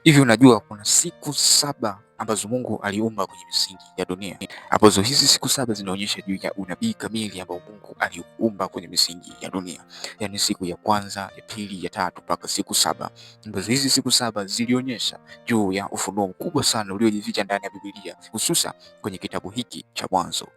Hivi unajua kuna siku saba ambazo Mungu aliumba kwenye misingi ya dunia, ambazo hizi siku saba zinaonyesha juu ya unabii kamili ambao Mungu aliumba kwenye misingi ya dunia, yaani siku ya kwanza, ya pili, ya tatu mpaka siku saba, ambazo hizi siku saba zilionyesha juu ya ufunuo mkubwa sana uliojificha ndani ya Biblia, hususa kwenye kitabu hiki cha Mwanzo.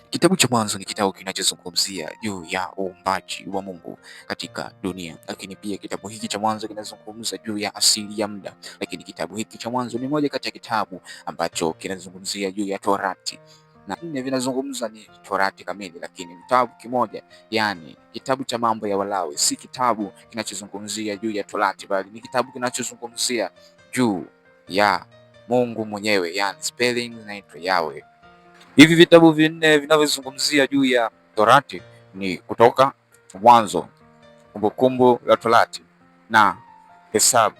Kitabu cha Mwanzo ni kitabu kinachozungumzia juu ya uumbaji wa Mungu katika dunia, lakini pia kitabu hiki cha Mwanzo kinazungumza juu ya asili ya muda. Lakini kitabu hiki cha Mwanzo ni moja kati ya kitabu ambacho kinazungumzia juu ya Torati, na nne vinazungumza ni Torati kamili, lakini kitabu kimoja, yani kitabu cha Mambo ya Walawi, si kitabu kinachozungumzia juu ya Torati, bali ni kitabu kinachozungumzia juu ya Mungu mwenyewe, yani spelling inaitwa Yahweh. Hivi vitabu vinne vinavyozungumzia juu ya Torati ni Kutoka, Mwanzo, Kumbukumbu la Torati na Hesabu.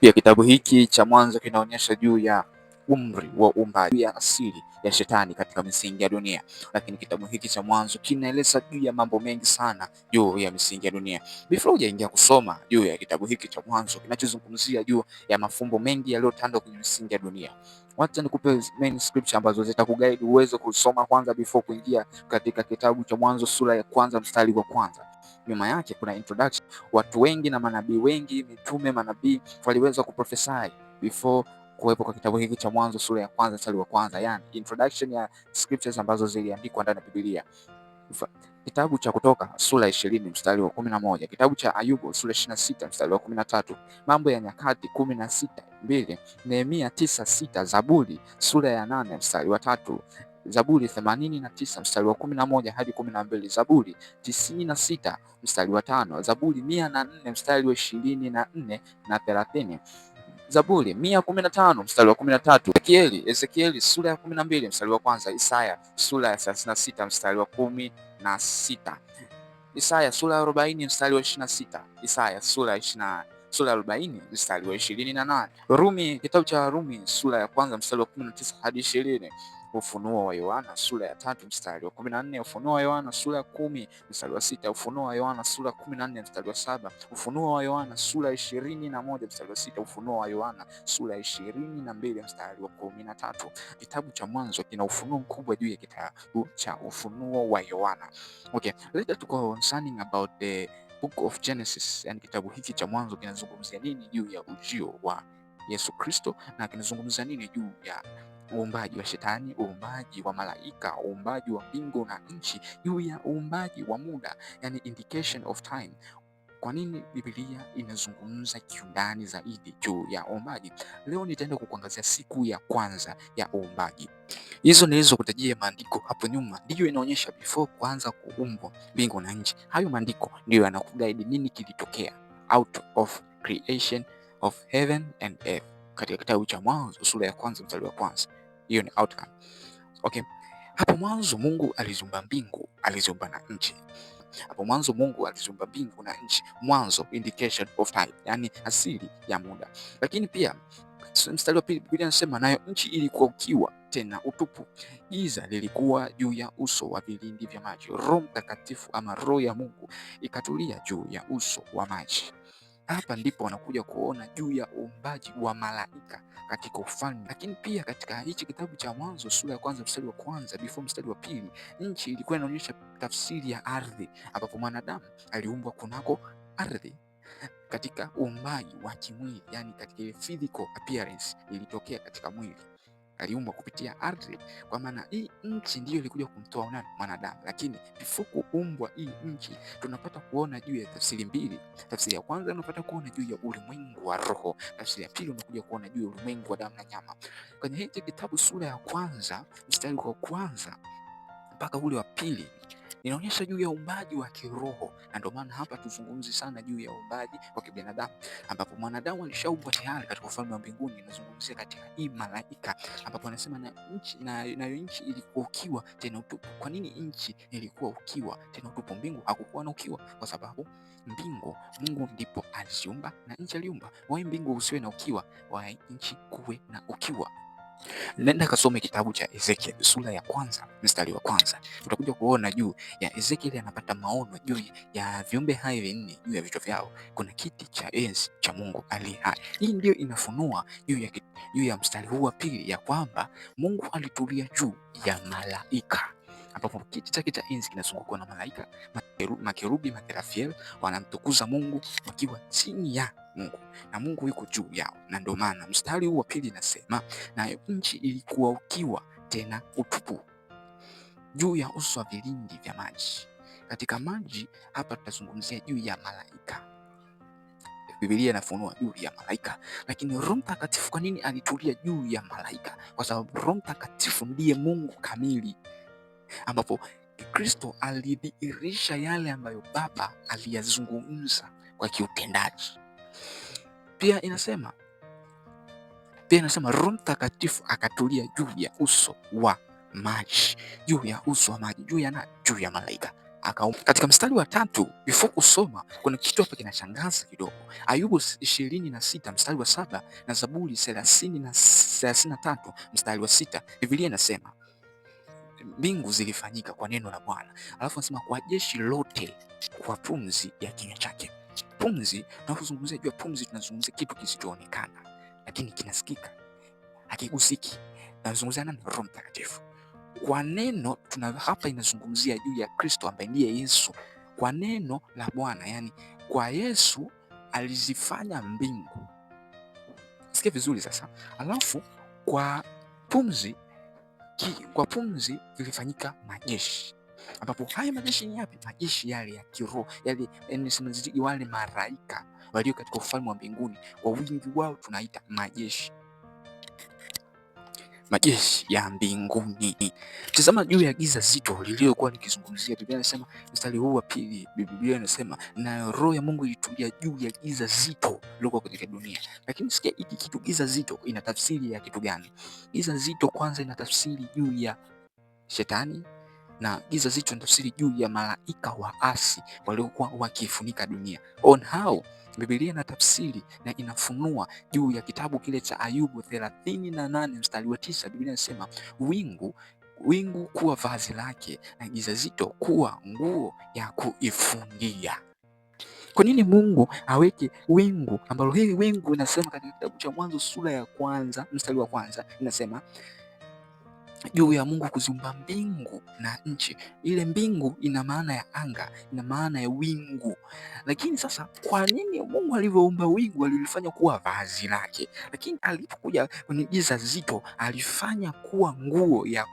Pia kitabu hiki cha Mwanzo kinaonyesha juu ya umri wa uumbaji, ya asili ya shetani katika misingi ya dunia, lakini kitabu hiki cha Mwanzo kinaeleza juu ya mambo mengi sana juu ya misingi ya dunia. Before hujaingia kusoma juu ya kitabu hiki cha Mwanzo kinachozungumzia juu ya mafumbo mengi yaliyotandwa kwenye misingi ya dunia, wacha nikupe main scripture ambazo zitakuguide uweze kusoma kwanza before kuingia katika kitabu cha Mwanzo sura ya kwanza mstari wa kwanza. Nyuma yake kuna introduction. Watu wengi na manabii wengi, mitume, manabii waliweza kuprophesy before kuwepo kwa kitabu hiki cha Mwanzo sura ya kwanza mstari wa kwanza, yani introduction ya scriptures ambazo ziliandikwa ndani ya Biblia. Kitabu cha Kutoka sura 20 mstari wa 11, kitabu cha Ayubu sura 26 mstari wa 13, Mambo ya Nyakati 16:2, Nehemia 9:6, Zaburi sura ya 8 mstari wa 3, Zaburi 89 mstari wa 11 hadi 12, Zaburi 96 mstari wa 5, Zaburi 104 mstari wa 24 na 30, Zaburi 115 mstari wa 13, Ezekieli sura ya 12 mstari wa kwanza, Isaya sura ya 36 mstari wa 16, Isaya sura ya 40 mstari wa 26, Isaya sura ya 40 mstari wa 28, Rumi, kitabu cha Rumi sura ya kwanza mstari wa 19 hadi 20, Ufunuo wa Yohana sura ya 3 mstari wa 14, Ufunuo wa Yohana sura ya 10 mstari wa 6, Ufunuo wa Yohana sura ya 14 mstari wa 7, Ufunuo wa Yohana sura ya 21 mstari wa 6, Ufunuo wa Yohana sura ya 22 mstari wa 13. Kitabu cha Mwanzo kina ufunuo mkubwa juu ya kitabu cha Ufunuo wa Yohana. Okay, let's go concerning about the book of Genesis. Yani kitabu hiki cha Mwanzo kinazungumzia nini juu ya ujio wa Yesu Kristo, na kinazungumzia nini juu ya uumbaji wa shetani, uumbaji wa malaika, uumbaji wa mbingu na nchi, juu ya uumbaji wa muda, yani indication of time. Kwa nini Biblia inazungumza kiundani zaidi juu ya uumbaji? Leo nitaenda kukuangazia siku ya kwanza ya uumbaji. Hizo nilizokutajia maandiko hapo nyuma ndiyo inaonyesha before kuanza kuumbwa mbingu na nchi. Hayo maandiko ndiyo yanakuguide nini kilitokea out of creation of heaven and earth, katika kitabu cha Mwanzo sura ya kwanza mstari wa kwanza. Hiyo ni outcome. Okay. Hapo mwanzo Mungu aliziumba mbingu, aliziumba na nchi. Hapo mwanzo Mungu aliziumba mbingu na nchi. Mwanzo, indication of time, yani asili ya muda. Lakini pia mstari wa pili Biblia inasema nayo nchi ilikuwa ukiwa tena utupu, giza lilikuwa juu ya uso wa vilindi vya maji, Roho Mtakatifu ama Roho ya Mungu ikatulia juu ya uso wa maji. Hapa ndipo wanakuja kuona juu ya uumbaji wa malaika katika ufalme. Lakini pia katika hichi kitabu cha Mwanzo sura ya kwanza mstari wa kwanza before mstari wa pili, nchi ilikuwa inaonyesha tafsiri ya ardhi, ambapo mwanadamu aliumbwa kunako ardhi katika uumbaji wa kimwili, yani katika physical appearance ilitokea katika mwili, aliumbwa kupitia ardhi. Kwa maana hii nchi ndiyo ilikuja kumtoa mwanadamu, lakini before kuumbwa hii nchi tunapata kuona juu ya tafsiri mbili. Tafsiri ya kwanza unapata kuona juu ya ulimwengu wa roho, tafsiri ya pili unakuja kuona juu ya ulimwengu wa damu na nyama. Kwenye hiki kitabu sura ya kwanza mstari wa kwanza mpaka ule wa pili inaonyesha juu ya uumbaji wa kiroho, na ndio maana hapa tuzungumzi sana juu ya uumbaji wa kibinadamu, ambapo mwanadamu alishaumbwa tayari katika ufalme wa mbinguni. Inazungumzia katika hii malaika, ambapo anasema na nchi, nayo nchi ilikuwa ukiwa tena utupu. Kwa nini nchi ilikuwa ukiwa tena utupu? Mbingu hakukuwa na ukiwa, kwa sababu mbingu Mungu ndipo aliziumba na nchi aliumba. Wai mbingu usiwe na ukiwa, wai nchi kuwe na ukiwa. Nenda kasome kitabu cha Ezekiel sura ya kwanza mstari wa kwanza. Utakuja kuona juu ya Ezekiel anapata maono juu ya viumbe hai vinne, juu ya vichwa vyao kuna kiti cha enzi cha Mungu aliye hai. Hii ndio inafunua juu ya mstari huu wa pili ya kwamba Mungu alitulia juu ya malaika, ambapo kiti chake cha enzi kinazungukwa na malaika, makerubi, materafiel wanamtukuza Mungu wakiwa chini ya Mungu na Mungu yuko juu yao. Na ndio maana mstari huu wa pili inasema, nayo nchi ilikuwa ukiwa tena utupu juu ya uso wa vilindi vya maji. Katika maji hapa tutazungumzia juu ya malaika. Biblia inafunua juu ya malaika, lakini Roho Mtakatifu kwa nini alitulia juu ya malaika? Kwa sababu Roho Mtakatifu ndiye Mungu kamili, ambapo Kristo alidhihirisha yale ambayo Baba aliyazungumza kwa kiutendaji. Pia inasema Roho Mtakatifu akatulia juu ya uso wa maji, juu ya uso wa maji, juu ya malaika. Katika mstari wa tatu, before kusoma, kuna kitu hapa kinashangaza kidogo. Ayubu 26 mstari wa 7 na Zaburi 33 mstari wa 6, Biblia inasema mbingu zilifanyika kwa neno la Bwana, alafu anasema kwa jeshi lote kwa pumzi ya kinywa chake. Pumzi, tunapozungumzia juu ya pumzi, tunazungumzia kitu kisichoonekana lakini kinasikika, hakigusiki. Tunazungumzia nani? Roho Mtakatifu. Kwa neno hapa inazungumzia juu ya Kristo ambaye ndiye Yesu. Kwa neno la Bwana, yani kwa Yesu alizifanya mbingu. Sikia vizuri sasa. Alafu kwa pumzi vilifanyika majeshi, ambapo haya majeshi ni yapi? Majeshi yale ya kiroho, yale wale malaika walio katika ufalme wa mbinguni, kwa wingi wao tunaita majeshi ya mbinguni. Tazama juu ya giza zito lililokuwa nikizungumzia. Biblia inasema mstari huu wa pili, Biblia inasema na Roho ya Mungu ilitulia juu ya giza zito lililokuwa katika dunia. Lakini sikia hiki kitu, giza zito ina tafsiri ya kitu gani? Giza zito kwanza ina tafsiri juu ya Shetani, na giza zito ina tafsiri juu ya malaika waasi waliokuwa wakifunika dunia. On how Biblia ina tafsiri na inafunua juu ya kitabu kile cha Ayubu 38 mstari wa 9. Biblia inasema wingu kuwa vazi lake na giza zito kuwa nguo ya kuifungia. Kwa nini Mungu aweke wingu, ambalo hili wingu inasema katika kitabu cha Mwanzo sura ya kwanza mstari wa kwanza inasema juu ya Mungu kuziumba mbingu na nchi. Ile mbingu ina maana ya anga, ina maana ya wingu. Lakini sasa kwa nini Mungu alivyoumba wingu alilifanya kuwa vazi lake, lakini alipokuja kwenye giza zito alifanya kuwa nguo ya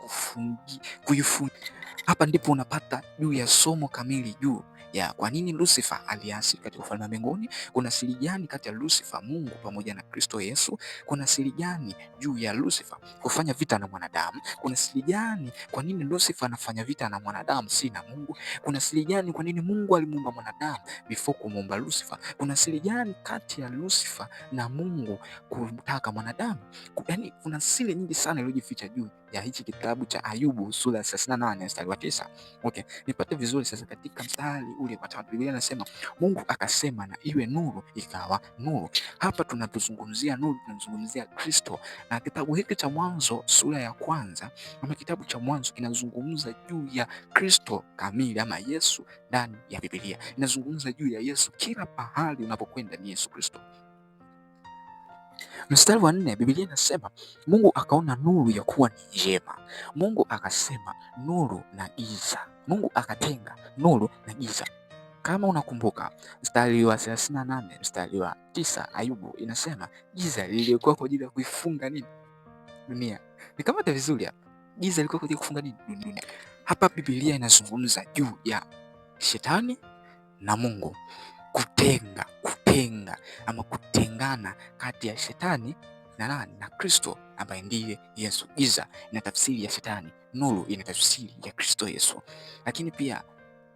kuifunika? Hapa ndipo unapata juu ya somo kamili juu ya kwa nini Lucifer aliasi katika ufalme wa mbinguni. Kuna siri gani kati ya Lucifer Mungu pamoja na Kristo Yesu? Kuna siri gani juu ya Lucifer kufanya vita na mwanadamu? Kuna siri gani kwa nini Lucifer anafanya vita na mwanadamu si na Mungu? Kuna siri gani kwa nini Mungu alimuumba mwanadamu before kumuumba Lucifer? Kuna siri gani kati ya Lucifer na Mungu kumtaka mwanadamu? Yaani kuna siri nyingi sana iliyojificha juu ya hichi kitabu cha Ayubu sura ya 38 mstari wa 9. Okay, nipate vizuri sasa katika mstari ule wa 3. Biblia inasema Mungu akasema na iwe nuru, ikawa nuru. Hapa tunapozungumzia nuru tunazungumzia Kristo, na kitabu hiki cha Mwanzo sura ya kwanza ama kitabu cha Mwanzo kinazungumza juu ya Kristo kamili ama Yesu ndani ya Biblia. Inazungumza juu ya Yesu, kila pahali unapokwenda ni Yesu Kristo. Mstari wa 4, Biblia inasema Mungu akaona nuru ya kuwa ni njema. Mungu akasema nuru na giza. Mungu akatenga nuru na giza. Kama unakumbuka mstari wa 38 mstari wa 9 Ayubu inasema giza lilikuwa kwa ajili ya kuifunga nini? Dunia. Nikamata vizuri hapa. Giza lilikuwa kwa ajili ya kufunga nini? Dunia. Hapa Biblia inazungumza juu ya Shetani na Mungu, kutenga ama kutengana kati ya Shetani na nani? Na Kristo ambaye ndiye Yesu. Giza ina tafsiri ya Shetani, nuru ina tafsiri ya Kristo Yesu. Lakini pia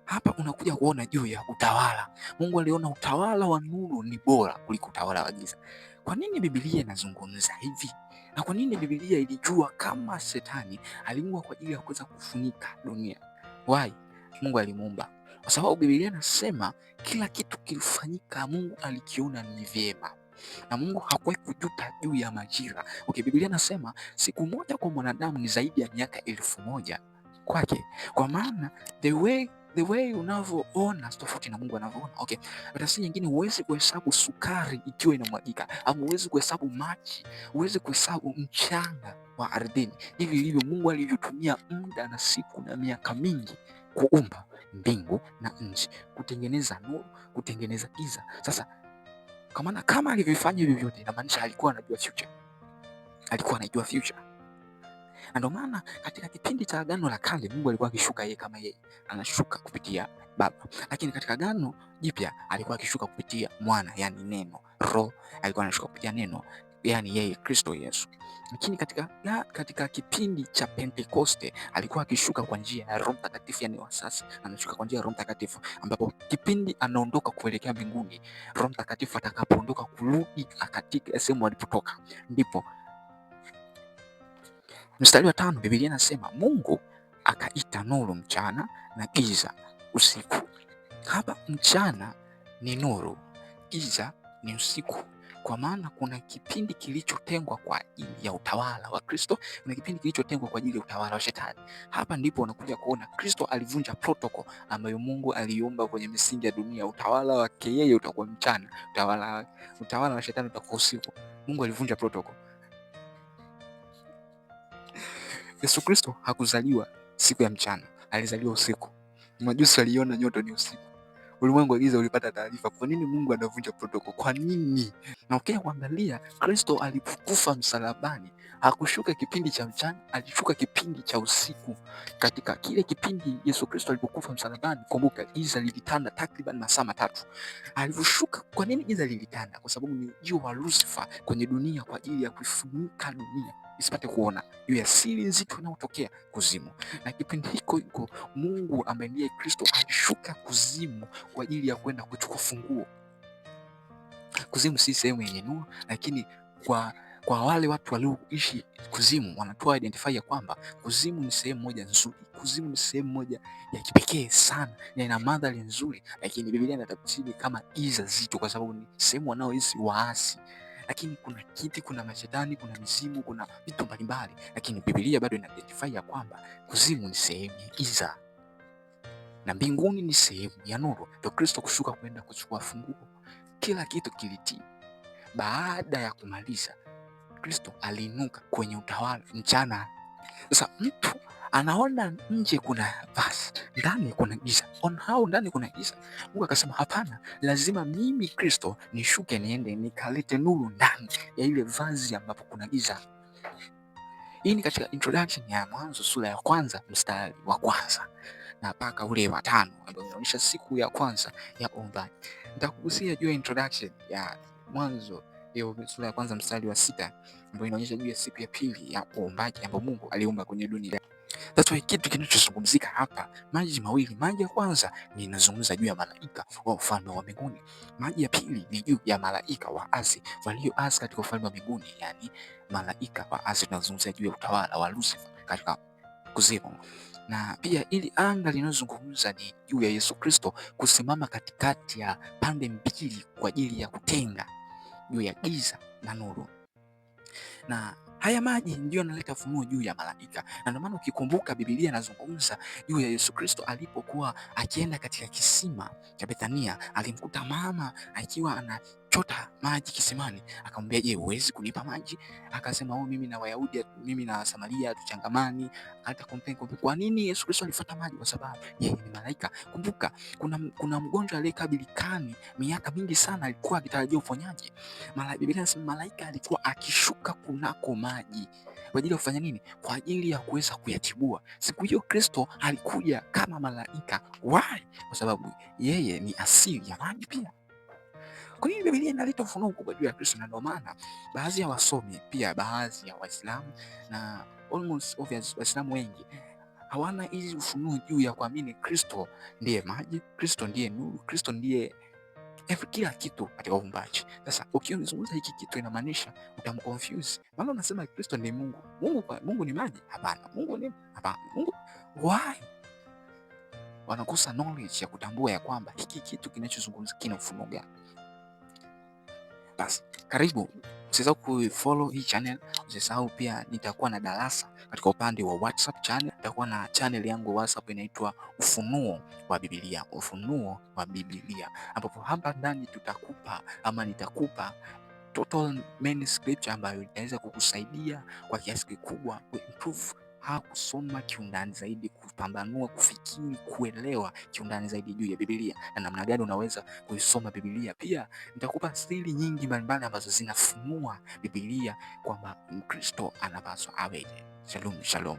hapa unakuja kuona juu ya utawala. Mungu aliona utawala wa nuru ni bora kuliko utawala wa giza. Kwa nini Biblia inazungumza hivi? Na kwa nini Biblia ilijua kama Shetani aliumbwa kwa ajili ya kuweza kufunika dunia? Why? Mungu alimuumba. Kwa sababu Biblia inasema kila kitu kilifanyika Mungu alikiona ni vyema. na Mungu hakuwahi kujuta juu ya majira. Okay, Biblia inasema siku moja kwa mwanadamu ni zaidi ya miaka 1000 kwake, kwa maana the way unavyoona tofauti na Mungu anavyoona. Okay, basi nyingine, huwezi kuhesabu sukari ikiwa inamwagika, au huwezi kuhesabu maji, huwezi kuhesabu mchanga wa ardhini. Hivi ndivyo Mungu alivyotumia muda na siku na miaka mingi kuumba mbingu na nchi, kutengeneza nuru, kutengeneza giza. Sasa kwa maana kama alivyofanya hivyo vyote, inamaanisha alikuwa anajua future, alikuwa anajua future. Na ndio maana katika kipindi cha Agano la Kale Mungu alikuwa akishuka yeye kama yeye anashuka kupitia Baba, lakini katika Agano Jipya alikuwa akishuka kupitia Mwana, yani Neno, Roho alikuwa anashuka kupitia Neno, yani yeye Kristo Yesu. Lakini katika kipindi cha Pentekoste alikuwa akishuka kwa njia ya Roho Mtakatifu, yani wa sasa anashuka kwa njia ya Roho Mtakatifu, ambapo kipindi anaondoka kuelekea mbinguni, Roho Mtakatifu atakapoondoka kurudi katika sehemu alipotoka, ndipo mstari wa 5 Biblia inasema Mungu akaita nuru mchana na giza usiku. Hapa mchana ni nuru, giza ni usiku, kwa maana kuna kipindi kilichotengwa kwa ajili ya utawala wa Kristo, kuna kipindi kilichotengwa kwa ajili ya utawala wa Shetani. Hapa ndipo unakuja kuona Kristo alivunja protocol ambayo Mungu aliumba kwenye misingi ya dunia. Utawala wake yeye utakuwa mchana, utawala wa Shetani utakuwa usiku. Mungu alivunja protocol. Yesu Kristo hakuzaliwa siku ya mchana, alizaliwa usiku. Majusi waliona nyota ni usiku. Ulimwengu wa giza ulipata taarifa. Kwa nini Mungu anavunja protocol? Kwa nini? Na kuangalia Kristo alipokufa msalabani, hakushuka kipindi cha mchana, alishuka kipindi cha usiku. Katika kile kipindi Yesu Kristo alipokufa msalabani, kumbuka giza lilitanda takriban masaa 3. Alivyoshuka, kwa nini giza lilitanda? Kwa sababu ni ujio wa Lucifer kwenye dunia kwa ajili ya kuifunika dunia isipate kuona juu ya siri nzito inayotokea kuzimu. Na kipindi hiko Mungu ambaye ndiye Kristo alishuka kuzimu kwa ajili ya kwenda kuchukua funguo. Kuzimu si sehemu yenye nuru, lakini kwa wale watu walioishi kuzimu wanatoa identify ya kwamba kuzimu ni sehemu moja nzuri, kuzimu ni sehemu moja ya kipekee sana na ina mandhari nzuri, lakini Biblia inatafsiri kama giza zito, kwa sababu ni sehemu wanaoishi waasi. Lakini kuna kiti, kuna mashetani, kuna mizimu, kuna vitu mbalimbali, lakini Biblia bado ina identify ya kwamba kuzimu ni sehemu ya giza na mbinguni ni sehemu ya nuru. Ndio Kristo kushuka kwenda kuchukua funguo. Kila kitu kilitii. Baada ya kumaliza, Kristo aliinuka kwenye utawala mchana. Sasa mtu anaona nje kuna vazi, ndani kuna giza. Ndani kuna giza. Mungu akasema hapana, lazima mimi Kristo nishuke niende nikalete nuru ndani ya ile vazi ambapo kuna giza. Hii ni katika introduction ya Mwanzo sura ya 1 mstari wa 1 na mpaka ule wa 5 ambao inaonyesha siku ya kwanza ya uumbaji. Nitakugusia juu ya introduction ya Mwanzo hiyo sura ya 1 mstari wa 6 ambao inaonyesha juu ya siku ya pili ya uumbaji ambapo Mungu aliumba kwenye dunia. That's why kitu kinachozungumzika hapa, maji mawili. Maji ya kwanza ni inazungumza juu ya malaika wa ufalme wa mbinguni. Maji ya pili ni juu ya malaika wa asi walioasi katika ufalme wa mbinguni, yani malaika wa asi. Tunazungumzia juu ya utawala wa Lucifer katika kuzimu. Na pia ili anga linalozungumza ni juu ya Yesu Kristo kusimama katikati ya pande mbili kwa ajili ya kutenga juu ya giza na nuru. Na haya maji ndio yanaleta ufunuo juu ya malaika. Na ndio maana ukikumbuka Biblia inazungumza juu ya Yesu Kristo alipokuwa akienda katika kisima cha Bethania, alimkuta mama akiwa anachota maji kisimani. Akamwambia, je, huwezi kunipa maji? Akasema, mimi na Wayahudi, mimi na Samaria tuchangamani. Hata kwa nini Yesu Kristo alifuata maji? Kwa sababu yeye ni malaika. Kumbuka kuna mgonjwa aliyekaa bilikani miaka mingi sana, alikuwa akitarajia uponyaji. Biblia inasema malaika alikuwa akishuka kunako maji kwa ajili ya kufanya nini? Kwa ajili ya kuweza kuyatibua. Siku hiyo Kristo alikuja kama malaika. Why? Kwa sababu yeye ni asili ya maji pia. Kwa hiyo Biblia inaleta ufunuo mkubwa juu ya Kristo, na ndio maana baadhi ya wasomi, pia baadhi ya Waislamu na almost obvious Waislamu wengi hawana hizi ufunuo juu ya kuamini Kristo ndiye maji, Kristo ndiye nuru, Kristo ndiye kila kitu katika uumbaji. Sasa ukizungumza hiki kitu inamaanisha utamconfuse. Maana unasema Kristo ni Mungu. Mungu ni maji? Hapana. Mungu ni? Hapana. Mungu why? Wanakosa knowledge ya kutambua ya kwamba hiki kitu kinachozungumza kina ufunuo gani. Basi karibu, usisahau kufollow hii channel, usisahau pia nitakuwa na darasa katika upande wa WhatsApp channel. Nitakuwa na channel yangu ya WhatsApp inaitwa Ufunuo wa Biblia, Ufunuo wa Biblia, ambapo hapa ndani nitakupa total main scripture ambayo itaweza kukusaidia kwa kiasi kikubwa kuimprove kusoma kiundani zaidi, kupambanua, kufikiri, kuelewa kiundani zaidi juu ya Biblia na namna gani unaweza kuisoma Biblia. Pia nitakupa siri nyingi mbalimbali ambazo zinafunua Biblia kwamba Mkristo anapaswa awe. Shalom, shalom.